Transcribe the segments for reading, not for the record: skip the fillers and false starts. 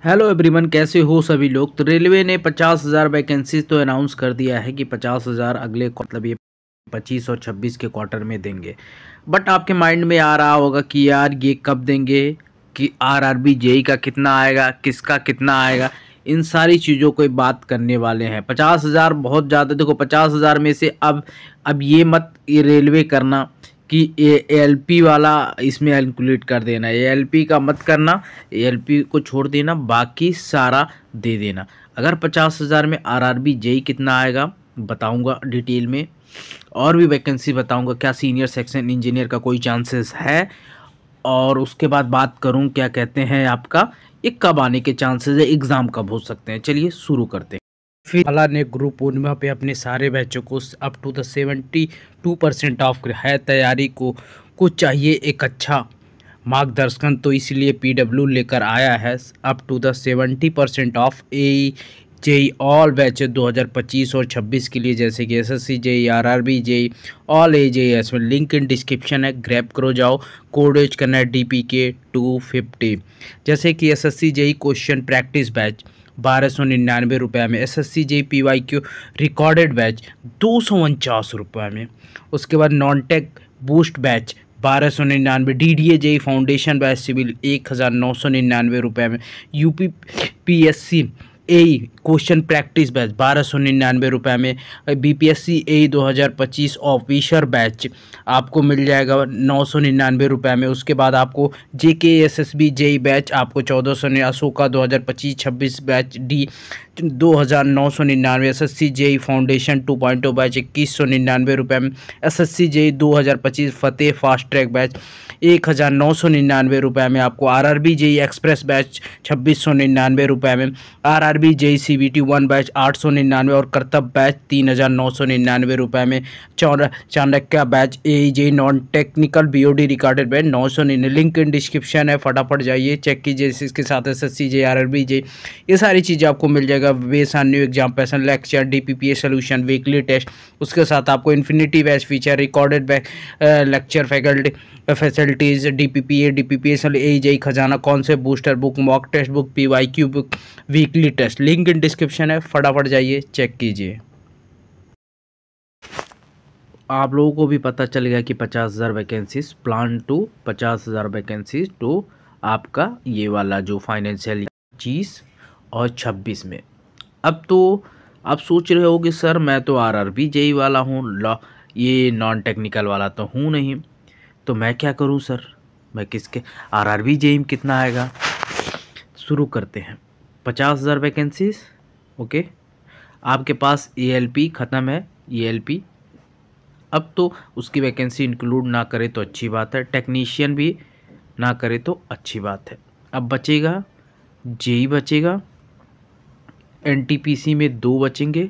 Hello everyone, कैसे हो सभी लोग। तो रेलवे ने 50,000 वैकेंसीज तो अनाउंस कर दिया है कि 50,000 अगले मतलब ये 25 और 26 के क्वार्टर में देंगे। बट आपके माइंड में आ रहा होगा कि यार ये कब देंगे, कि आरआरबी जेई का कितना आएगा, किसका कितना आएगा। इन सारी चीज़ों को बात करने वाले हैं। 50,000 बहुत ज़्यादा। देखो 50,000 में से अब ये मत ये रेलवे करना कि एएलपी वाला इसमें इंक्लूड कर देना, एएलपी का मत करना, एएलपी को छोड़ देना, बाकी सारा दे देना। अगर 50,000 में आरआरबी जेई कितना आएगा बताऊंगा डिटेल में, और भी वैकेंसी बताऊंगा, क्या सीनियर सेक्शन इंजीनियर का कोई चांसेस है, और उसके बाद बात करूं क्या कहते हैं आपका ये कब आने के चांसेस है, एग्ज़ाम कब हो सकते हैं। चलिए शुरू करते हैं। फिर अला ने गुरु पूर्णिमा पे अपने सारे बैचों को अप टू द 72% ऑफ है। तैयारी को चाहिए एक अच्छा मार्गदर्शन, तो इसलिए पीडब्ल्यू लेकर आया है up to the 70% off A JE all batches 2025 और 26 के लिए, जैसे कि SSC JE, RRB JE, all A JE S में। लिंक इन डिस्क्रिप्शन है, ग्रैब करो जाओ। कोड यूज करना है DPK 250। जैसे कि SSC JE question practice batch 1299 रुपये में, SSC JEE PYQ recorded batch 249 रुपये में। उसके बाद non tech boost batch 1299, DDA JEE foundation batch civil 1999 रुपये में, UPPSC AE question practice batch 1299 रुपये में, BPSC AE 2025 ऑफिसर बैच आपको मिल जाएगा 999 रुपये में। उसके बाद आपको JKSSB JEE बैच आपको 1400, Ashoka 2025-26 batch D 2,999, SSC JEE foundation 2.0 batch 2199 रुपये में, SSC JEE 2025 फतेह फास्ट ट्रैक बैच 1,999 रुपये में। आपको RRB JEE एक्सप्रेस बैच 2,699 रुपये में, RRB JEE CBT 1 बैच 899 और कर्तव्य बैच 3,999 में। Chanakya batch AE non technical BOD recorded batch 999। Link in description है, फटाफट जाइए चेक कीजिए। इसके साथ SSC JEE RRB JEE ये सारी चीज़ें आपको मिल जाएगा। Base on new exam pattern, lecture, DPPA solution, weekly test. उसके साथ आपको infinity batch feature, recorded batch lecture, facilities, DPPA AE खजाना, concept booster book, mock test book, PYQ book, weekly test. Link in description है, फटाफट जाइए check कीजिए। आप लोगों को भी पता चल गया कि 50,000 vacancies plan to 50,000 vacancies to आपका ये वाला जो फाइनेंशियल 25 और 26 में। अब तो आप सोच रहे हो कि सर मैं तो RRB JEE वाला हूँ, ये नॉन टेक्निकल वाला तो हूँ नहीं, तो मैं क्या करूँ सर, मैं किसके RRB JEE में कितना आएगा। शुरू करते हैं। 50,000 वैकेंसीज, ओके। आपके पास ALP ख़त्म है, ELP अब तो उसकी वैकेंसी इंक्लूड ना करे तो अच्छी बात है, टेक्नीशियन भी ना करे तो अच्छी बात है। अब बचेगा JEE बचेगा, NTPC में 2 बचेंगे,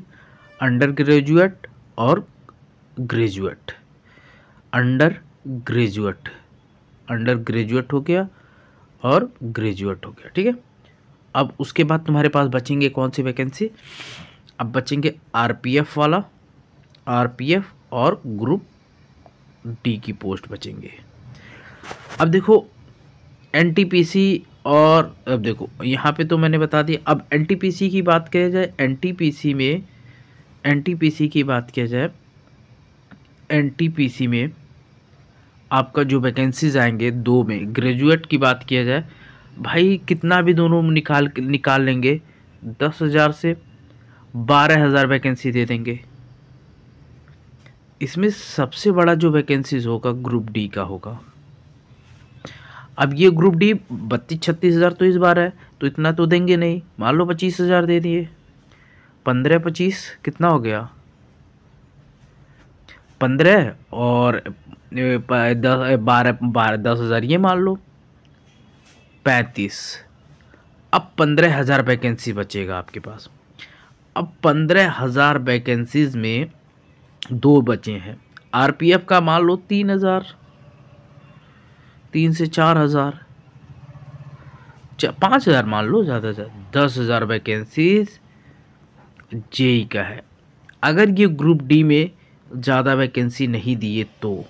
अंडर ग्रेजुएट और ग्रेजुएट। अंडर ग्रेजुएट हो गया और ग्रेजुएट हो गया, ठीक है। अब उसके बाद तुम्हारे पास बचेंगे कौन सी वैकेंसी, अब बचेंगे RPF वाला, RPF और ग्रुप D की पोस्ट बचेंगे। अब देखो NTPC और अब देखो यहाँ पे तो मैंने बता दिया। अब NTPC की बात किया जाए, NTPC में आपका जो वैकेंसीज आएंगे 2 में, ग्रेजुएट की बात किया जाए भाई, कितना भी दोनों निकाल लेंगे 10,000 से 12,000 वैकेंसी दे देंगे। इसमें सबसे बड़ा जो वैकेंसीज होगा ग्रुप D का होगा। अब ये ग्रुप D 32-36 हज़ार तो इस बार है, तो इतना तो देंगे नहीं। मान लो 25,000 दे दिए, 15-25 कितना हो गया, 15 और 10,000 ये मान लो 35। अब 15,000 वैकेंसी बचेगा आपके पास। अब 15,000 वैकेंसीज में 2 बचे हैं। RPF का मान लो 3,000, 3 से 4,000, 5,000 मान लो, ज़्यादा से ज़्यादा 10,000 वैकेंसीज JEE का है। अगर ये ग्रुप D में ज़्यादा वैकेंसी नहीं दिए तो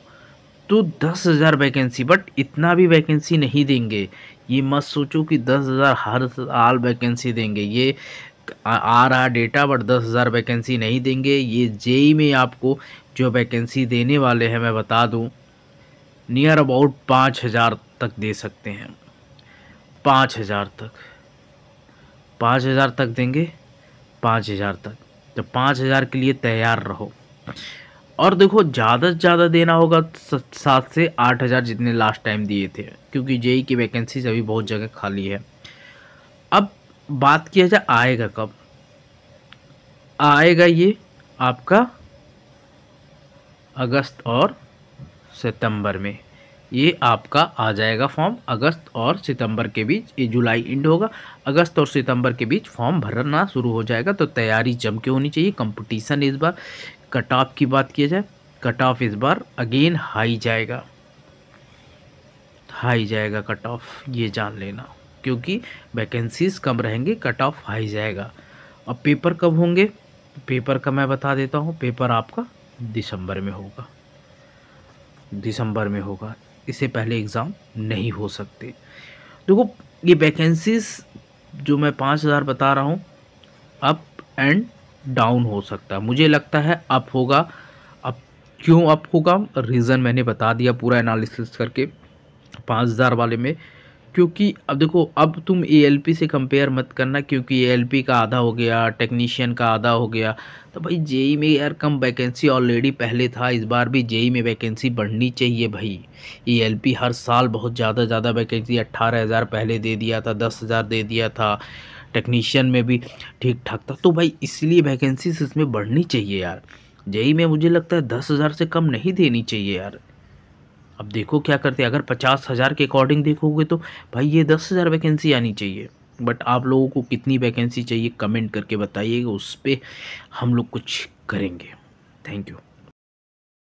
10,000 वैकेंसी, बट इतना भी वैकेंसी नहीं देंगे। ये मत सोचो कि 10,000 हर साल वैकेंसी देंगे, ये आ रहा डेटा, बट 10,000 वैकेंसी नहीं देंगे। ये जेई में आपको जो वैकेंसी देने वाले हैं मैं बता दूं, नियर अबाउट 5,000 तक दे सकते हैं। 5,000 तक, 5,000 तक देंगे, 5,000 तक। तो 5,000 के लिए तैयार रहो। और देखो ज़्यादा से ज़्यादा देना होगा 7 से 8,000 जितने लास्ट टाइम दिए थे, क्योंकि जेई की वैकेंसीज अभी बहुत जगह खाली है। अब बात किया जाए आएगा कब, आएगा ये आपका अगस्त और सितंबर में। ये आपका आ जाएगा फॉर्म अगस्त और सितंबर के बीच। ये जुलाई एंड होगा, अगस्त और सितंबर के बीच फॉर्म भरना शुरू हो जाएगा। तो तैयारी जम के होनी चाहिए। कंपटीशन इस बार, कट ऑफ की बात किया जाए, कट ऑफ इस बार अगेन हाई जाएगा, हाई जाएगा कट ऑफ, ये जान लेना। क्योंकि वैकेंसीज कम रहेंगे, कट ऑफ हाई जाएगा। अब पेपर कब होंगे, पेपर का मैं बता देता हूँ। पेपर आपका दिसंबर में होगा, दिसंबर में होगा। इससे पहले एग्ज़ाम नहीं हो सकते। देखो ये वैकेंसीज जो मैं 5,000 बता रहा हूँ, अप एंड डाउन हो सकता है। मुझे लगता है अप होगा। अब क्यों अप होगा, रीज़न मैंने बता दिया पूरा एनालिसिस करके 5,000 वाले में। क्योंकि अब देखो, अब तुम एएलपी से कंपेयर मत करना, क्योंकि एएलपी का आधा हो गया, टेक्नीशियन का आधा हो गया। तो भाई जेई में यार कम वैकेंसी ऑलरेडी पहले था, इस बार भी जेई में वैकेंसी बढ़नी चाहिए भाई। एएलपी हर साल बहुत ज़्यादा वैकेंसी, 18,000 पहले दे दिया था, 10,000 दे दिया था। टेक्नीशियन में भी ठीक ठाक था। तो भाई इसलिए वैकेंसी इसमें बढ़नी चाहिए यार। जेई में मुझे लगता है 10,000 से कम नहीं देनी चाहिए यार। अब देखो क्या करते हैं। अगर 50,000 के अकॉर्डिंग देखोगे तो भाई ये 10,000 वैकेंसी आनी चाहिए। बट आप लोगों को कितनी वैकेंसी चाहिए कमेंट करके बताइएगा, उस पर हम लोग कुछ करेंगे। Thank you.